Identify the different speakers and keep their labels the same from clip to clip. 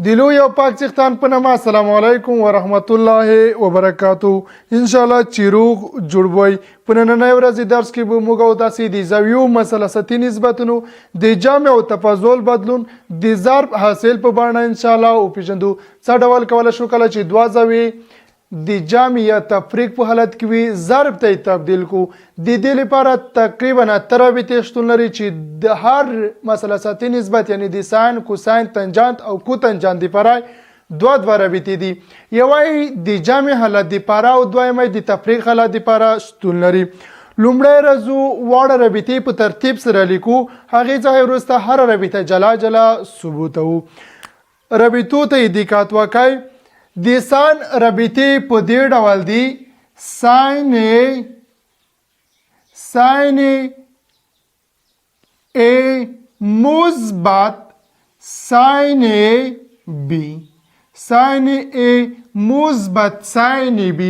Speaker 1: د لوی او پاک څښتن په نامه السلام علیکم ورحمت الله وبرکاتو. انشاءالله چې روغ جوړ وئ. په نننۍ ورځې درس کې به موږ او تاسې د زاویو مثلثتي نسبتونو د جمع او تفاضل بدلون د ضرب حاصل په بڼه انشاءالله وپېژندو. څه ډول کولی شو کله چې دوه زاویې د جمع یا تفریق په حالت کې وي ضرب ته تبدیل کو. د دې لپاره تقریبا 8 رابطې شتون لري چې د هر مثلثتي نسبت یعنی د ساین، کوساین، تنجانت او کوتنجانت لپاره دوه رابطې دي. یوه د جمع حالت لپاره او دویمه د تفریق حالت لپاره شتون لري. لومړی راځو واړه رابطې په ترتیب سره لیکو، هغې څخه وروسته هره رابطه جلا جلا ثبوتوو. رابطو ته دقت وکړئ. د ساین رابطې په دې ډول دي: ساین A مثبت ساین B، ساین A مثبت ساین B.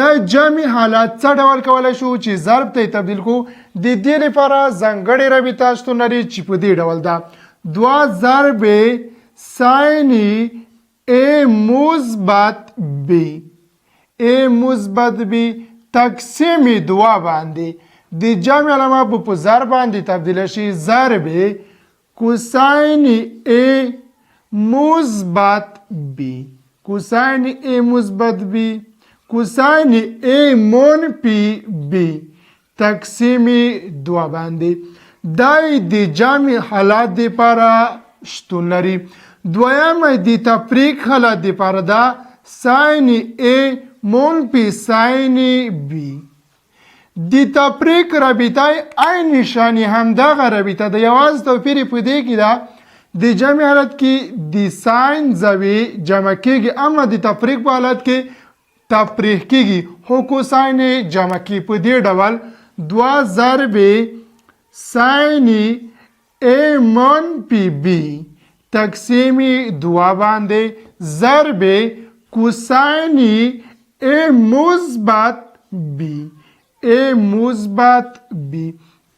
Speaker 1: دا جمع حالت څه ډول کولی شو چې ضرب ته تبدیل کو؟ د دې لپاره ځانګړې رابطه شتون لري چې په دې ډول ده: 2 ضرب ساین A مثبت B، A مثبت B تقسیم 2 باندې د جمع علامه په ضرب باندې تبدیل شي. ضرب کوساین A مثبت B، کوساین A مثبت B، کوساین A منفی B تقسیم 2 باندې دای د جمع حالت لپاره شتون لري. دویمه د تفریق حالت لپاره ده: ساین A منفی ساین B. د تفریق رابطه عین نشانی همدغه رابطه ده، یوازې توپیر په دې کې ده د جمع حالت کې د ساین زاویې جمع کېږي، اما د تفریق په حالت کې تفریق کېږي خو کوساین جمع کېږي. په دې ډول 2 ضرب ساین A منفی B تقسیم 2 باندې ضرب کوساین A مثبت B، A مثبت B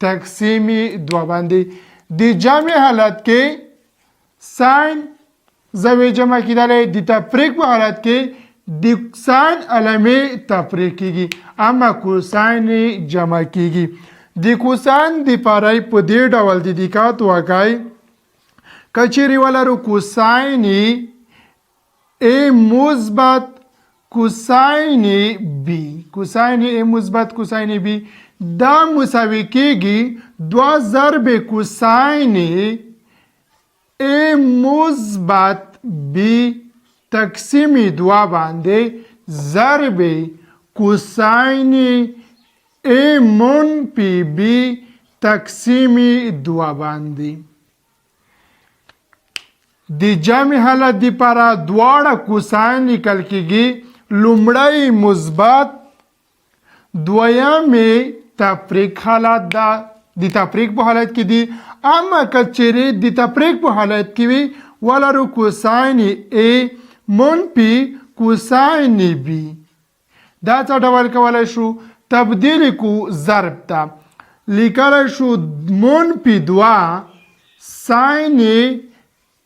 Speaker 1: تقسیم 2 باندې. د جمع حالت کې ساین زاویې جمع کېدلی، د تفریق په حالت کې د ساین علامې تفریق کېږي اما کوساین جمع کېږي. د کوساین دپاره په دې ډول د دقت وکړئ. کچیرې ولرو کوساین A مثبت کوساین B، کوساین A مثبت کوساین B دا مساوي کېږي 2 ضرب کوساین A مثبت B تقسیم 2 باندې ضرب کوساین A منفی B تقسیم 2 باندې. د جمع حالت لپاره دواړه کوساین لیکل کېږي. لومړی مثبت، دویمې تفریق حالت ده، د تفریق په حالت کې دي. اما که چیرې د تفریق په حالت کې وي ولرو کوساین A منفی کوساین B. دا څه ډول کولی شو؟ تبدیل کو ضرب ته. لیکلی شو منفی 2 ساین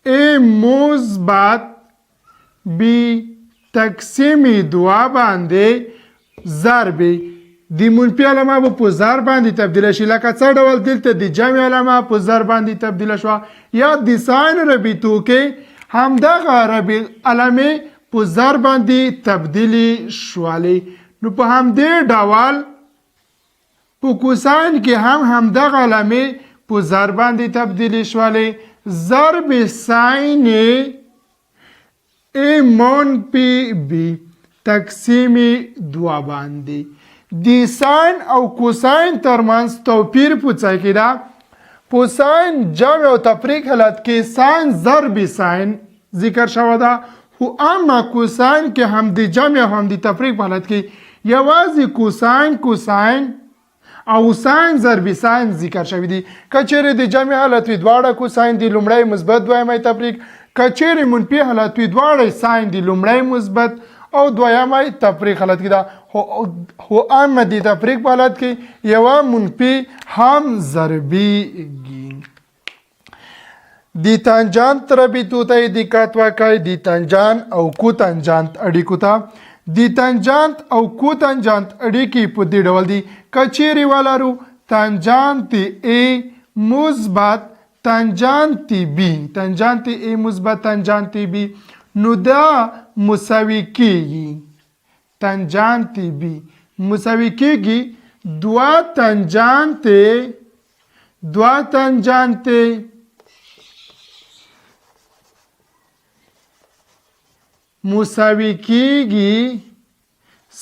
Speaker 1: A مثبت B تقسیم 2 باندې ضرب د منفي علامه به په ضرب باندې تبدیل شي، لکه څه ډول دلته د جمع علامه په ضرب باندې تبدیل شوه. یا د ساین رابطو کې همدغه علامې په ضرب باندې تبدیل شولې. نو په همدې ډول په کوساین کې همدغه علامې په ضرب باندې تبدیل شولې. ضرب ساین A منفی B تقسیم 2 باندې. د ساین او کوساین ترمنځ توپیر په څه کې ده؟ په ساین جمع او تفریق حالت کې ساین ضرب ساین ذکر شوی ده، خو اما کوساین کې هم د جمع هم د تفریق په حالت کې یوازې کوساین او ساین ضرب ساین ذکر شوی دي. کچېرې د جمع حالت وي دواړه کوساین دي، لومړی مثبت دویمه تفریق. کچېرې منفي حالت وي دواړه ساین دي، لومړی مثبت او دویمه تفریق حالت کې ده. خو اما د تفریق په حالت کې یوه منفي هم ضربیږي. د تانجانت رابطو ته دقت وکړئ. د تانجان او کوتانجانت اړیکو ته. د تانجانت او کوتانجانت اړیکې په دې ډول دي. که چیرې ولرو تانجانت A مثبت تانجانت B، تانجانت A مثبت تانجانت B، نو دا مساوي کیږي. تانجانت B مساوي کیږي دوه تانجانت مساوي کیږي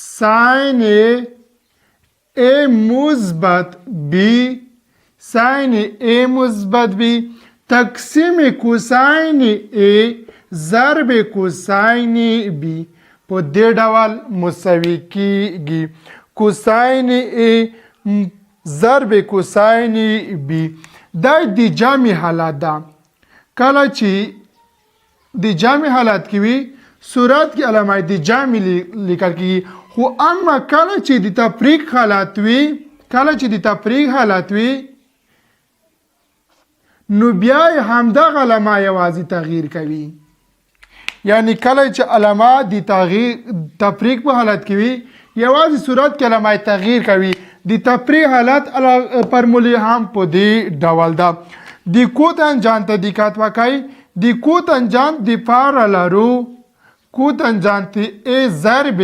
Speaker 1: ساین A مثبت B، ساین A مثبت B تقسیم کوساین A ضرب کوساین B په دې ډول مساوي کیږي. کوساین A ضرب کوساین B دا د جامع حالت ده. کله چې د جامع حالت کې وي صورت کې علامه د جامع لیکل کیږي. خو اما کله چې د تفریق حالت وي نو بیا همدغه علامه یوازې تغییر کوي. یعنی کله چې علامه د تفریق په حالت کې وي یوازې صورت کې علامه تغییر کوي. د تفریق حالت فرمولی هم په دې ډول ده. د کوتانجانت ته دقت وکړئ. د کوتانجانت د پاره لرو کوتانجانت A ضرب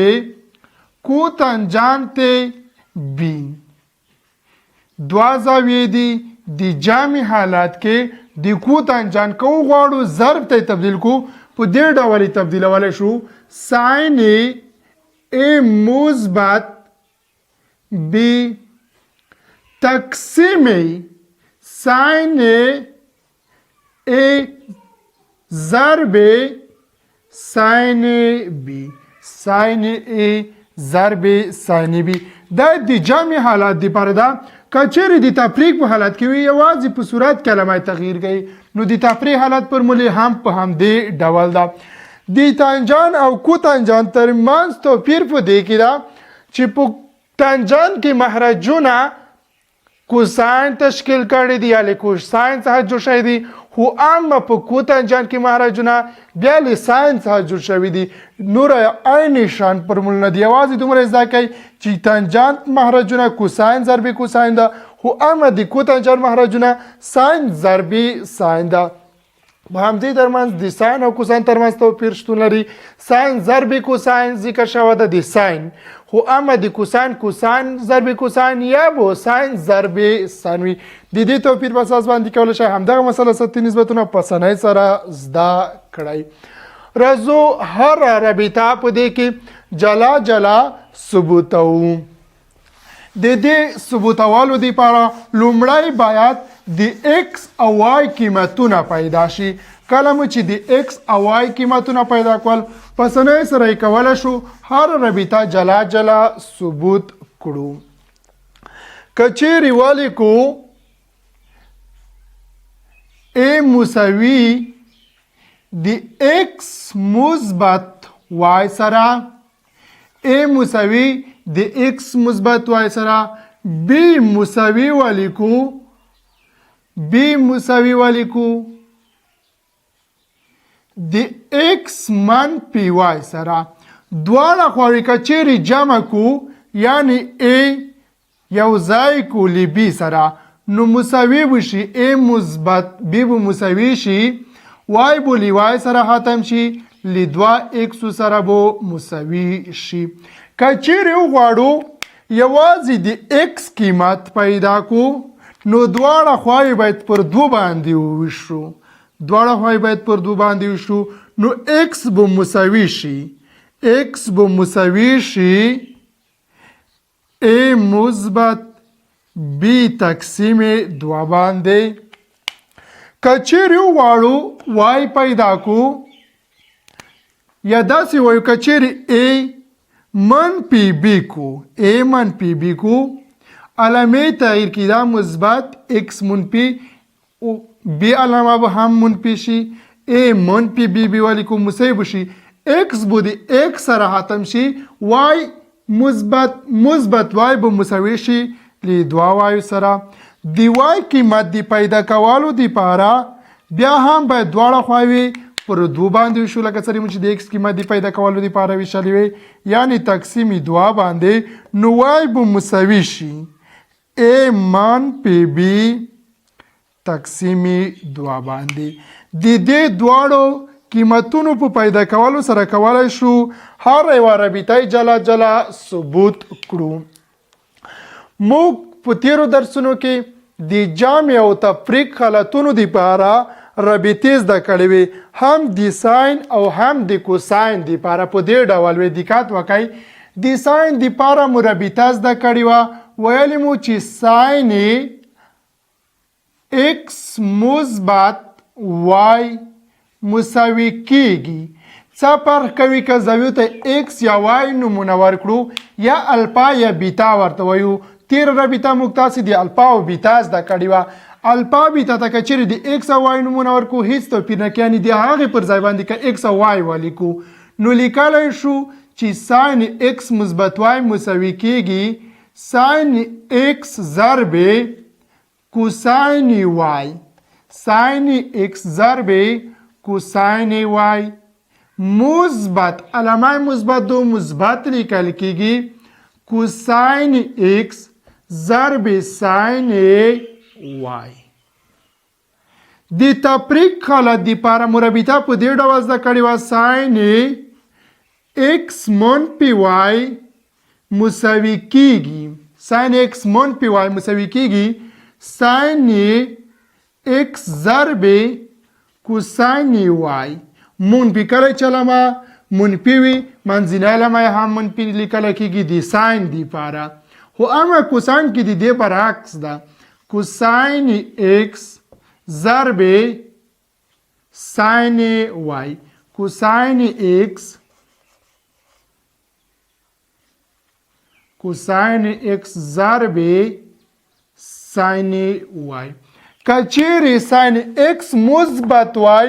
Speaker 1: کوتانجانت B. دوه زاویې دي. د جامع حالت کې د کوتانجانت کو غواړو ضرب ته تبدیل کو په دې ډول تبدیلولی شو. ساین A مثبت B تقسیم ساین A ضرب ساین B، ساین A ضرب ساین B. دا د جامع حالت لپاره ده. که چیرې د تفریق په حالت کې وي یوازې په صورت کې علامه تغییر کوي. نو د تفریق حالت فرمولې هم په همدې ډول ده. د تانجان او کوتانجان ترمنځ توپیر په دې کې ده چې په تانجان کې مخرجونه کوساین تشکیل کړي دي یا له کوساین څخه جوړ شوي دي. خو اما په کوتانجان کې مخرجونه بیا له ساین څخه جوړ شوي دي. نور عین شان فرمولونه دي. یوازې دومره زده کوئ چې تانجانت مخرجونه کوساین ضرب کوساین ده. خو اما د کوتانجان مخرجونه ساین ضرب ساین ده. په همدې ترمنځ د ساین او کوساین ترمنځ توپیر شتون لري. ساین ضرب کوساین ذکر شوی ده د ساین. خو اما د کوساین ضرب کوساین یا به ساین ضرب ساین وي. د دې توپیر په اساس باندې کولی شئ همدغه مسله سطحي نسبتونه په اسانۍ سره زده کړئ. راځو هر رابطه په دې کې جلا جلا ثبوتوو. د دې ثبوتولو دپاره لومړی باید د X او Y قیمتونه پیدا شي. کله مو چې د X او Y قیمتونه پیدا کول په اسانۍ سره یې کولی شو هر رابطه جلا جلا ثبوت کړو. که چیرې ولیکو A مساوي د X مثبت Y سره، A مساوي د X مثبت Y سره، B مساوي ولیکو د X منفي Y سره. دواړه خواوې که چیرې جمع کو یعنی A یو ځای کو له B سره نو مساوي بشي. A مثبت B به مساوي شي Y به له Y سره ختم شي له 2X سره به مساوي شي. که چیرې وغواړو یوازې د X قیمت پیدا کو نو دواړه خواوې باید پر 2 باندې وویشو. نو X به مساوي شي A مثبت B تقسیم 2 باندې. که چیرې وغواړو Y پیدا کو یا داسې وایو که چیرې A منفي B کو علامه تغییر کی دا مثبت X منفي B علامه به هم منفي شي. A منفي B به ولیکو مساوي بشي. X به د X سره ختم شي. Y مثبت Y به مساوي شي له 2 Y سره. د Y قیمت دی پیدا کولو دی پاره بیا هم باید دواړه خواوې پر 2 باندې وشو لکه څرنګه چې د x قیمت دی پیدا کولو دپاره ویشلې وي یعنې تقسیم 2 باندې نو y به مساوي شي a منفي b تقسیم 2 باندې د دې دواړو قیمتونو په پیدا کولو سره کولی شو هر یوه رابطه جلا جلا ثبوت کړو موږ په تیرو درسونو کې د جمع او تفریق حالتونو دپاره رابطې زده کړې وې هم د ساین او هم د کوساین دپاره په دې ډول وې دقت وکئ د ساین دپاره مو رابطه زده کړې وه ویلې مو چې ساین x مثبت y مساوي کیږي څه فرق کوي که زاویو ته x یا y نومونه ورکړو یا الفا یا بیتا ورته وایو تیر رابطه موږ تاسې د الفا او بیتا زده کړې وه الفا بیتا ته که چیرې د x او y نومونه ورکړو هیڅ توپیر نه کوي یعنې د هغې پر ځای باندې که x او y ولیکو نو لیکلی شو چې ساین x مثبت y مساوي کیږي ساین x ضرب کوساین y ساین x ضرب کوساین y مثبت علامه مثبت دو مثبت لیکل کیږي کوساین x ضرب ساین y د تفریق حالت دپاره مو رابطه په دې ډول زده کړې وه ساین x منفي y مساوي کیږي ساین x منفي y مساوي کیږي ساین x ضرب کوساین y منفي کله چې علامه منفي وي منځنۍ علامه یې هم منفي لیکلی کېږي د ساین دپاره خو اما کوساین کې د دې برعکس ده کوساین x ضرب ساین y کوساین x ضرب ساین y که چیرې ساین x مثبت y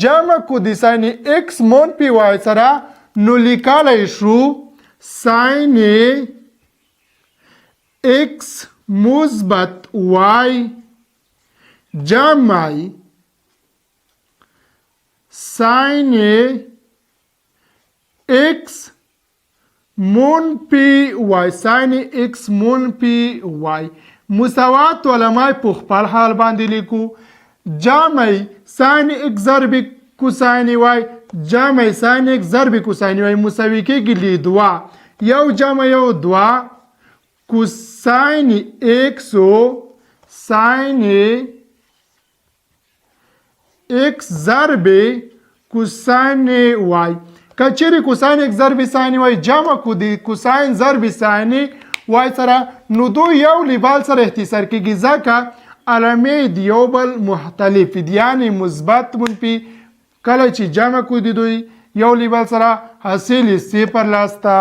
Speaker 1: جمع کو د ساین x منفي y سره نو لیکلی شو ساین x مثبت y جمع ساین x منفي y ساین x منفي y مساوات علامه په خپل حال باندې لیکو جمع ساین x ضرب کوساین y جمع ساین x ضرب کوساین y مساوي کېږي ل 2 یو جمع یو 2 کوساین x ساین x ضرب کوساین y که چیرې کوساین x ضرب ساین y جمع کو د کوساین ضرب ساین y سره نو دو یو لیبال سره اختصار کېږي ځکه علامې د یو بل مختلف دي یعنې مثبت منفي کله چې جمع کو د دوی یو لیبل سره حاصل صفر لاسته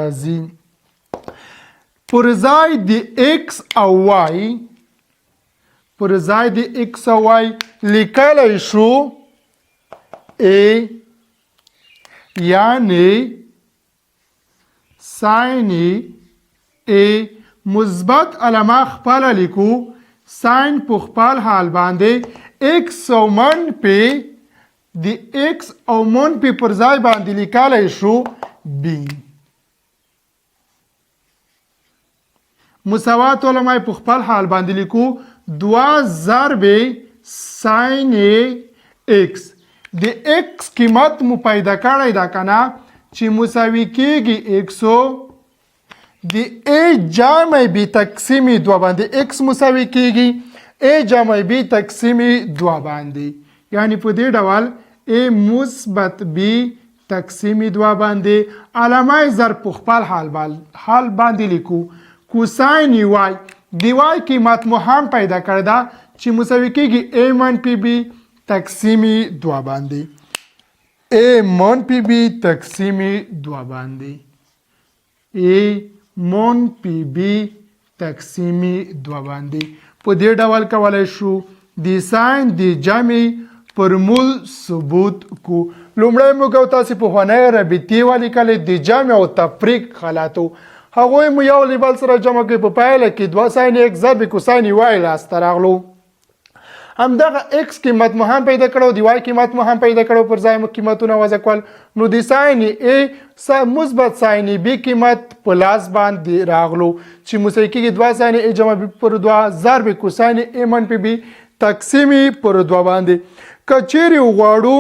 Speaker 1: راځي پر ځای د x او y پر ځای د x او y لیکلی شو a یعنې ساین a مثبت علامه خپله لیکو ساین په خپل حال باندې x او منفي د x او منفي پر ځای باندې لیکلی شو b مساوات علامه په خپل حال باندې لیکو 2 ضرب ساین x د x قیمت مو پیدا کړی دا کنه چې مساوي کېږي x د a جمع b تقسیم 2 باندې x مساوي کېږي a جمع b تقسیم 2 باندې یعنی په دې ډول a مثبت b تقسیم 2 باندې علامه ضرب په خپل حال باندې لیکو کوساین y د y قیمت مو هم پیدا کړی ده چې مساوي کېږي a منفي b تقسیم 2 باندې a منفي b تقسیم 2 باندې a منفي b تقسیم 2 باندې په دې ډول کولی شو د ساین د جمع فرمول ثبوت کو لومړی موږ او تاسې پخوانۍ رابطې ولیکلې د جمع او تفریق حالاتو هغوی مو یو له بل سره جمع کوي په پایله کې 2 ساین x ضرب کوساین y لاسته راغلو همدغه x قیمت مو هم پیدا کړو د y قیمت مو هم پیدا کړو پر ځای مو قیمتونه وضع کول نو د ساین a مثبت ساین b قیمت په لاس باندې راغلو چې مساوي کېږي 2 ساین a جمع b پر 2 ضرب کوساین a منفي b تقسیم پر 2 باندې کچېرې وغواړو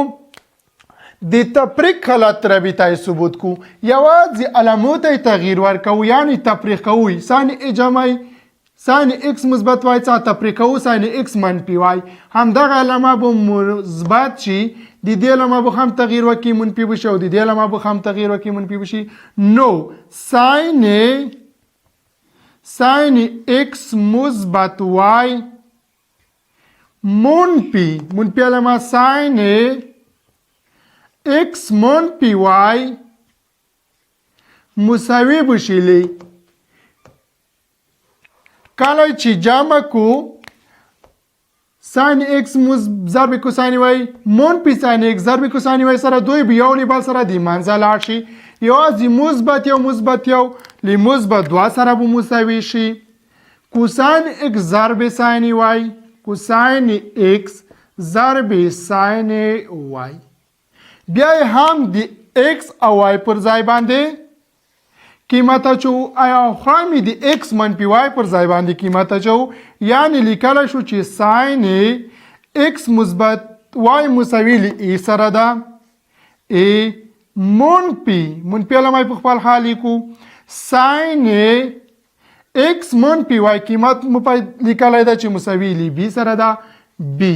Speaker 1: د تفریق حالت رابطه ثبوت کو یوازې علامو ته تغییر ورکو یعنی تفریق کوو ساین a جمع ساین x مثبت وای څخه تفریق کوو ساین x منفي وای همدغه علامه به مثبت شي د دې علامه به هم تغییر وکړي منفي بشي او د دې علامه به هم تغییر وکړي منفي بشي نو ساین x مثبت وای منفي علامه ساین x منفي وای مساوي بشي کله چې جمع کو ساین x ضرب کوساین y منفي ساین x ضرب کوساین y سره دوی به یو له بل سره د منځه لاړ شي یوازې مثبت یو له مثبت 2 سره به مساوي شي کوساین x ضرب ساین y کوساین x ضرب ساین y بیا هم د x او y پر ځای باندې قیمت اچو آیا خامي د x منفي y پر ځای باندې قیمت اچو یعنی لیکل شو چې ساین x مثبت y مساوي ل a سره ده a منفي علامه په خپل حال لیکو ساین x منفي y قیمت مو لیکل ده چې مساوي ل b سره ده b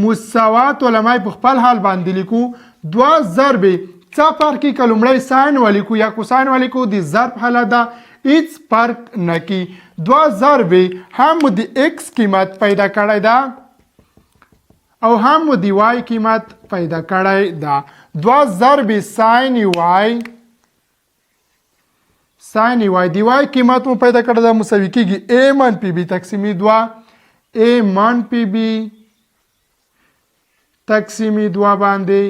Speaker 1: مساوات علامه په خپل حال باندې لیکو 2 ضرب څه فرق کې کلمړی ساین ولیکو یا کوساین ولیکو د ضرب حالت ده هیڅ فرق نه کی 2 ضرب هم د x قیمت پیدا کړی ده او هم د y قیمت پیدا کړی ده 2 ضرب ساین y د y قیمت مو پیدا کړی ده مساوي کېږي a منفي b تقسیم 2 a منفي b تقسیم 2 باندې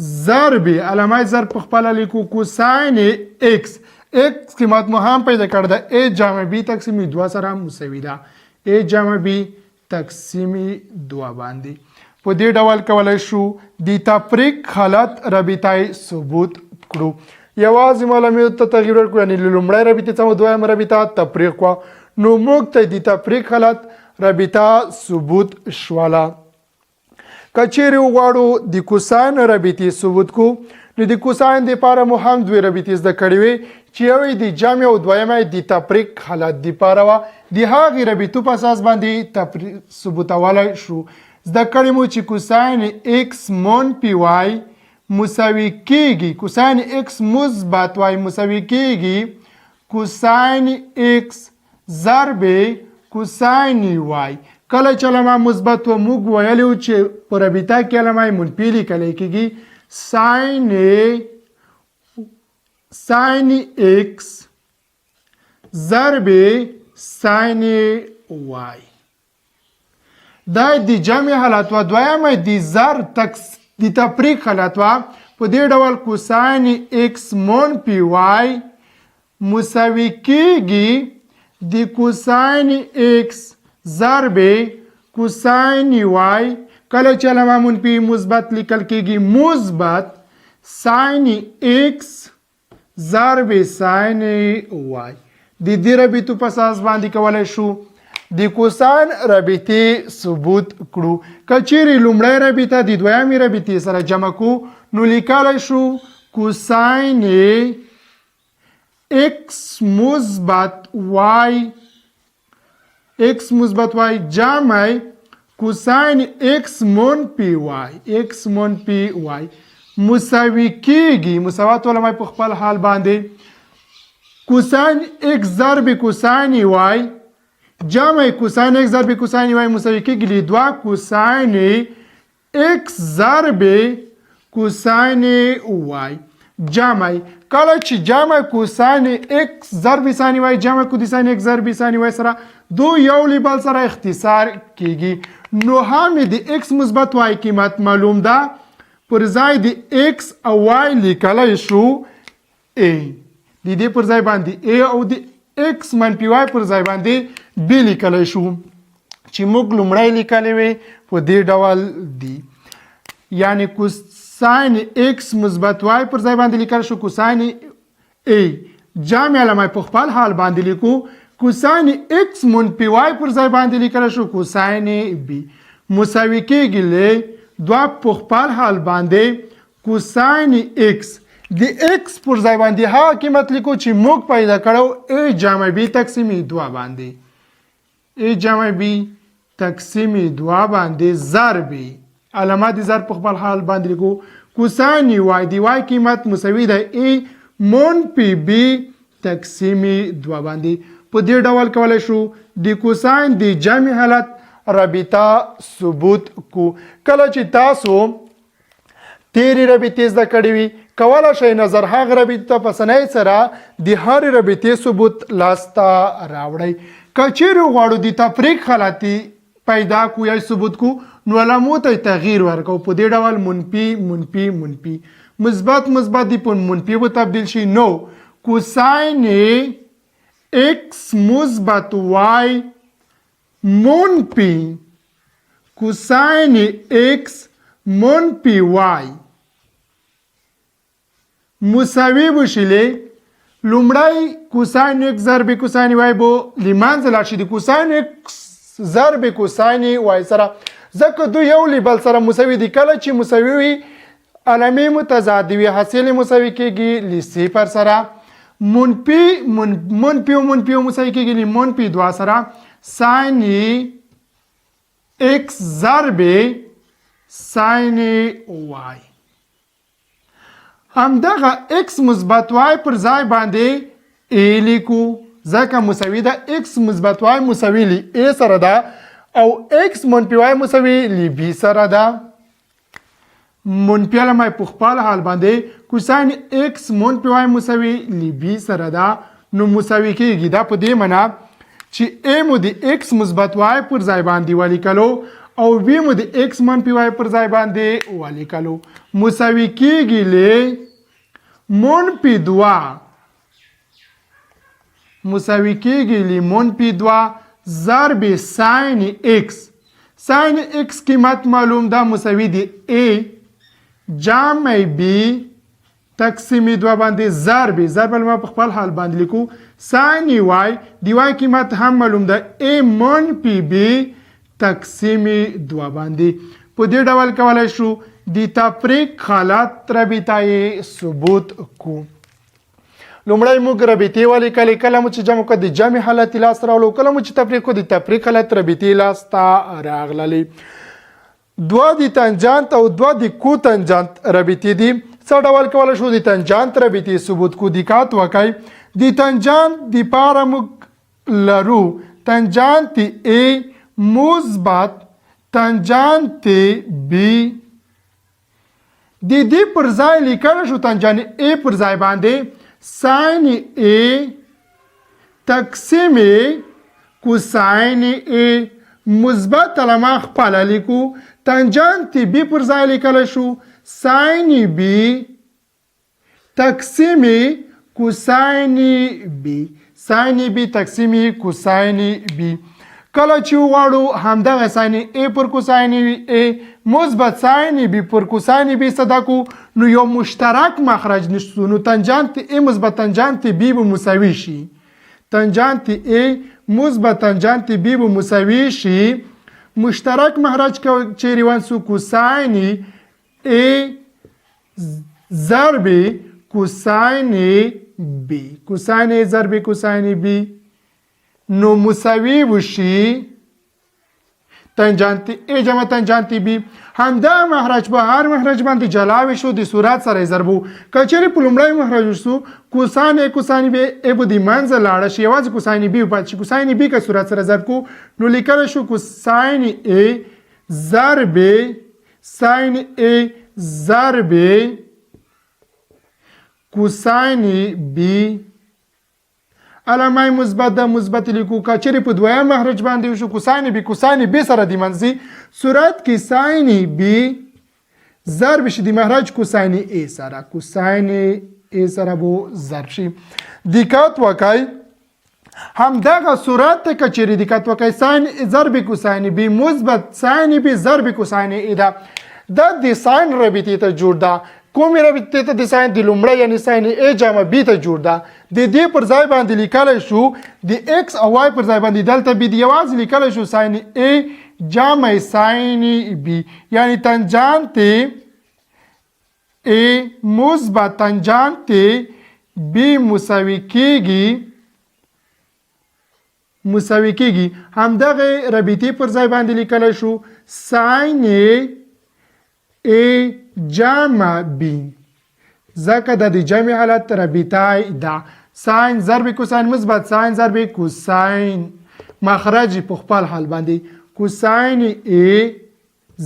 Speaker 1: ضرب علامه ضرب په خپل لیکو کوساین x قیمت مو هم پیدا کړ ده a جمع b تقسیم 2 سره مساوي ده a جمع b تقسیم 2 باندې په دې ډول کولای شو د تفریق حالت رابطه ثبوت کړو یوازې معلومات ته تغییر ورکړو یعنی لومړی رابطه څه دویم رابطه تفریق وا نو موږ ته د تفریق حالت رابطه ثبوت شواله کچېرې وغواړو د کوساین رابطې ثبوت کو نو د کوساین دپاره مو هم دوې رابطې زده کړې وې چې یوې د جمع او دویمه د تفریق حالت دپاره وه د هغې رابطو په اساس باندې تفریق ثبوتولی شو زده کړې مو چې کوساین x منفي y مساوي کېږي کوساین x مثبت y مساوي کېږي کوساین x ضرب کوساین y کله چې علامه مثبت و موږ ویلو چې په رابطه کې علامه منفي لیکلی کېږي ساین x ضرب ساین y دا د جمع حالت و دویمه د ضرب د تفریق حالت و په دې ډول کوساین x منفي y مساوي کېږي د کوساین x ضرب کوساین y کله چې علامه منفي مثبت لیکل کېږي مثبت ساین x ضرب ساین y د دې رابطو په اساس باندې کولی شو د کوساین رابطې ثبوت کړو که چیرې لومړی رابطه د دویمې رابطې سره جمع کو نو لیکلی شو کوساین x مثبت y جمع کوساین x منفي y مساوي کېږي مساوات علامه په خپل حال باندې کوساین x ضرب کوساین y جمع کوساین x ضرب کوساین y مساوي کېږي له 2 کوساین x ضرب کوساین y جمع کله چې جمع کوساین x ضرب ساین y جمع کوساین x ضرب ساین y سره دو یو له بل سره اختصار کېږي نو هم د x مثبت y قیمت معلوم ده پر ځای د x او y لیکلی شو a د دې پر ځای باندې a او د x منفي y پر ځای باندې b لیکلی شو چې موږ لومړی لیکلې وې په دې ډول دي. یعنی کوساین x مثبت y پر ځای باندې لیکل شو کوساین a جامع علامه په خپل حال باندې لیکو کوساین x منفي y پر ځای باندې لیکل شو کوساین b مساوي کېږي له دوه په خپل حال باندې کوساین x د x پر ځای باندې هغه قیمت لیکو چې موږ پیدا کړو a جمع b تقسیم 2 باندې a جمع b تقسیم 2 باندې ضرب علامه د ضرب په خپل حال باندې لیکو کوساین y دی y قیمت مساوي ده a منفي b تقسیم 2 باندې. په دې ډول کولای شو د کوساین د جمع حالت رابطه ثبوت کو. کله چې تاسو تیری رابطې زده کړې وي کولی شئ نظر هغه رابطې ته په اسانۍ سره د هرې رابطې ثبوت لاسته راوړئ. که چیرې غواړو د تفریق حالتي پیدا کو یا ثبوت کو نو علامو ته تغییر ورکو. په دې ډول منفي منفي منفي مثبت مثبت دی په منفي به تبدیل شي. نو کوساین x مثبت y منفي کوساین x منفي y مساوي بشیله لومړی کوساین x ضرب کوساین y بو لمانځه لاړ شي د کوساین x ضرب کوساین y سره ځکه دوی یو له بل سره مساوي دي. کله چې مساوي وي علامې متضاد وي حاصل مساوي کېږي ل صفر سره منفي مساوي کېږي ل منفي 2 سره ساین x ضرب ساین y همدغه x مثبت y پر ځای باندې a لیکو ځکه مساوي ده x مثبت y مساوي ل a سره ده او x منفي y مساوي ل b سره ده. منفي علامه په خپل حال باندې کوساین x منفي y مساوي ل b سره ده نو مساوي کېږي. دا په دې معنا چې a مو د x مثبت y پر ځای باندې ولیکلو او b مو د x منفي y پر ځای باندې ولیکلو مساوي کېږي له منفي 2 مساوي کېږي له منفي 2 ضرب ساین x. ساین x قیمت معلوم ده مساوي دی a جمع b تقسیم 2 باندې ضرب علامه په خپل حال باندې لیکو ساین y دی y قیمت هم معلوم ده a منفي b تقسیم 2 باندې. په دې ډول کولای شو د تفریق حالت رابطه ثبوت کو. لومړی موږ رابطې ولیکلې کله مو چې جمع کړو د جمع حالت لاس راوړو کله مو چې تفریق کړو د تفریق حالت رابطې لاسته راغللې. دوه د تنجانت او دوه د کوتنجانت رابطې دي. څه ډول کولای شو د تنجانت رابطې ثبوت کو. دقت وکړئ د تنجانت دپاره موږ لرو تنجانت a مثبت تنجانت b د دې پر ځای لیکل شو تنجانت a پر ځای باندې ساین a تقسیم کوساین a مثبت علامه خپل لیکو تنجانت b پر ځای لیکل شو ساین b تقسیم کوساین b ساین b تقسیم کوساین b. کله چې وغواړو همدغه ساین a پر کوساین a مثبت ساین b پر کوساین b صدا کو نو یو مشترک مخرج نشو نو تنجانت a مثبت تنجانت b به مساوي شي. تنجانت a مثبت تنجانت b به مساوي شي. مشترک مخرج چیرې ونسو کوساین a ضرب کوساین b کوساین a ضرب کوساین b نو مساوي وشي تنجانت a جمع تنجانت b. همدا مخرج په هر مخرج باندې جلا وشو د صورت سره ضربو. کچېرې په لومړی مخرج وشو کوساین a کوساین b a به د منځه لاړه شي یوازې کوساین b پاتې شي. کوساین b که صورت سره ضرب کو نو لیکلی شو کوساین a ضرب ساین a ضرب کوساین b علامه مثبت ده مثبت لیکو. کچېرې په دویم مخرج باندې وشو کوساین b سره د منځي صورت کې ساین b ضرب شي د مخرج کوساین a سره به ضرب شي. دقت وکړئ همدغه صورت ته که چیرې دقت وکړئ ساین ضرب کوساین بی مثبت ساین بی ضرب کوساین ای ده دا د ساین رابطې ته جوړ ده کومې رابطې ته د ساین د لومړی یعنی ساین ای جمع بی ته جوړ ده د دې پر ځای باندې لیکلی شو د ایکس او وای پر ځای باندې دلته بي د یوازې لیکلی شو ساین ای جمع ساین بی یعنی تنجانت ای مثبت تنجانت بی مساوي کېږي همدغه رابطې پر ځای باندې لیکلی شو ساین ای جمع بی ځکه د جمع حالت رابطه ده ساین ضرب کوساین مثبت ساین ضرب کوساین مخرج په خپل حال باندې کوساین ای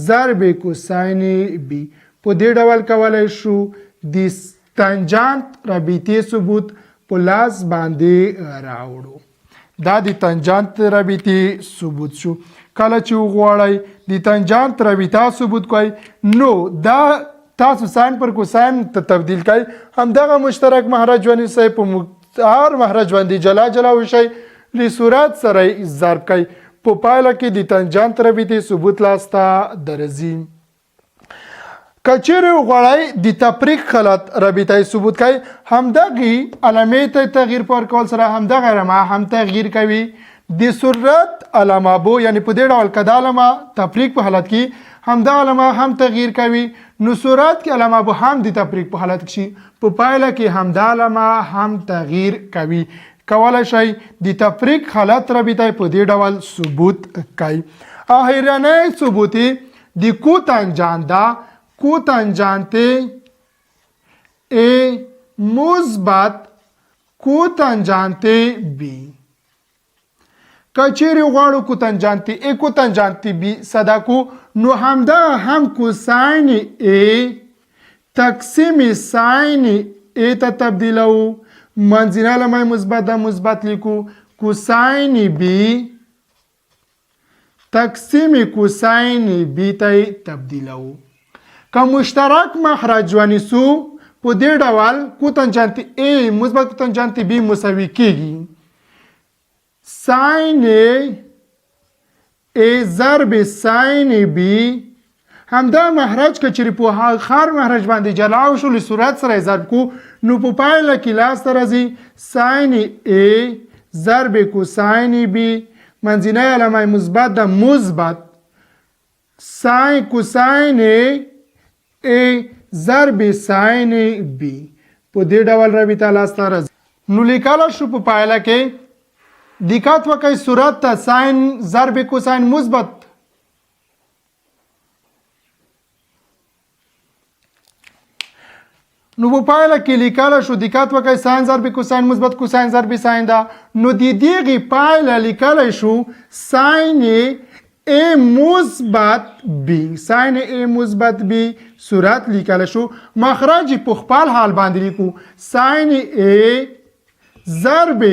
Speaker 1: ضرب کوساین بی په دې ډول کولی شو د تنجانت رابطې ثبوت په لاس باندې راوړو دا د تنجانت رابطې ثبوت شو کله چې وغواړئ د تنجانت رابطه ثبوت کوئ نو دا تاسو ساین پر کوساین ته تبدیل کوئ همدغه مشترک مخرج ونیسئ په هر مخرج باندې جلا جلا وشئ د صورت سره ضرب کوئ په پایله کې د تنجانت رابطې ثبوت لاسته درځي که چیرې وغواړئ د تفریق خلط رابطه ثبوت کوئ همدغې علامې ته تغییر په ورکول سره همدغه علامه هم تغییر کوي د صورت علامه بو یعنی په دې ډول که دا علامه تفریق په حالت کې همدغه علامه هم تغییر کوي نو صورت کې علامه بو هم د تفریق په حالت کې په پایله کې همدا علامه هم تغییر کوي کولی شئ د تفریق حالت رابطه په دې ډول ثبوت کوي اخرنی ثبوت د کوتنجان دا کوتنجانت ای مثبت کوتنجانت بی که چیرې غواړو کوتنجانت ای کوتنجانت بی صدا کو نو همدا هم کوساین ای تقسیم ساین ای ته تبدیلو منځنۍ علامه مثبت ده مثبت لیکو کوساین بی تقسیم کوساین بی ته تبدیلو که مشترک مخرج ونیسو په دې ډول کوتنجانت ای مثبت کوتنجانت بی مساوي کېږي ساین ای ضرب ساین بی همدا مخرج که چیرې په هر مخرج باندې جلا وشو له صورت سره ضرب کو نو په پایله کې لاسته راځي ساین ای ضرب کوساین بی منځنۍ علامه مثبت ده مثبت ساین کوساین ای ضرب ساین بی په دې ډول رابطه لاسته راځي نو لیکلی شو په پایله کې دقت وکړئ صورت ته ساین ضرب کوساین مثبت نو په پایله کې لیکلی شو دقت وکړئ ساین ضرب کوساین مثبت کوساین ضرب ساین ده نو د دغې پایله لیکلی شو ساین ای مثبت بی ساین ای مثبت بی صورت لیکل شو مخرج په خپل حال باندې لیکو ساین ای ضرب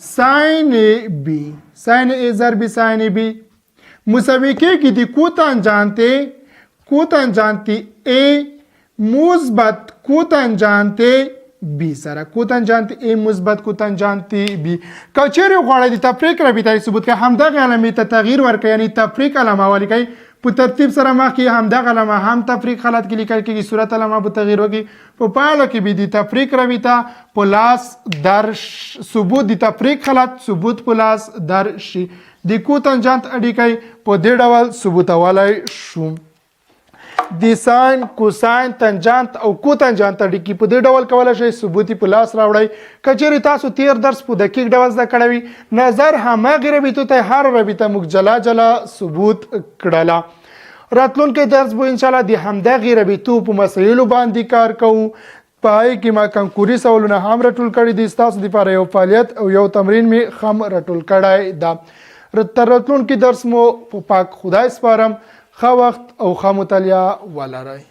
Speaker 1: ساین بی ساین ای ضرب ساین بی مساوي کېږي د کوتنجانت ای مثبت کوتنجانت بی سره کوتنجانت ای مثبت کوتنجانت بی که چیرې غواړئ د تفریق رابطه ثبوت کړئ همدغه علامې ته تغییر ورکړئ یعنی تفریق علامه ولیکئ په ترتیب سره مخکې همدغه علامه هم تفریق حالت کې لیکل کېږي صورت علامه به تغییر وکړي په پایله کې به د تفریق رابطه په لاس در ثبوت د تفریق حالت ثبوت په لاس در شي د کوتنجانت اړیکې په دې ډول ثبوتولی شو د ساین کوساین تنجانت او کوتنجانت اړیکې په دې ډول کولی شئ ثبوت په لاس راوړئ که چیرې تاسو تیر درس په دقیق ډول زده کړی وي نظر هماغې رابطو ته هر رابطه موږ جلا جلا ثبوت کړله راتلونکی درس به انشاءالله د همدغې رابطو په مسایلو باندې کار کوو په هغې کې ما کنکوري سوالونه هم راټول کړي دي ستاسو دپاره یو فعالیت او یو تمرین مې هم راټول کړی ده تر راتلونکي درس مو په پاک خدای سپارم ښه وخت او ښه مطالعه ولرئ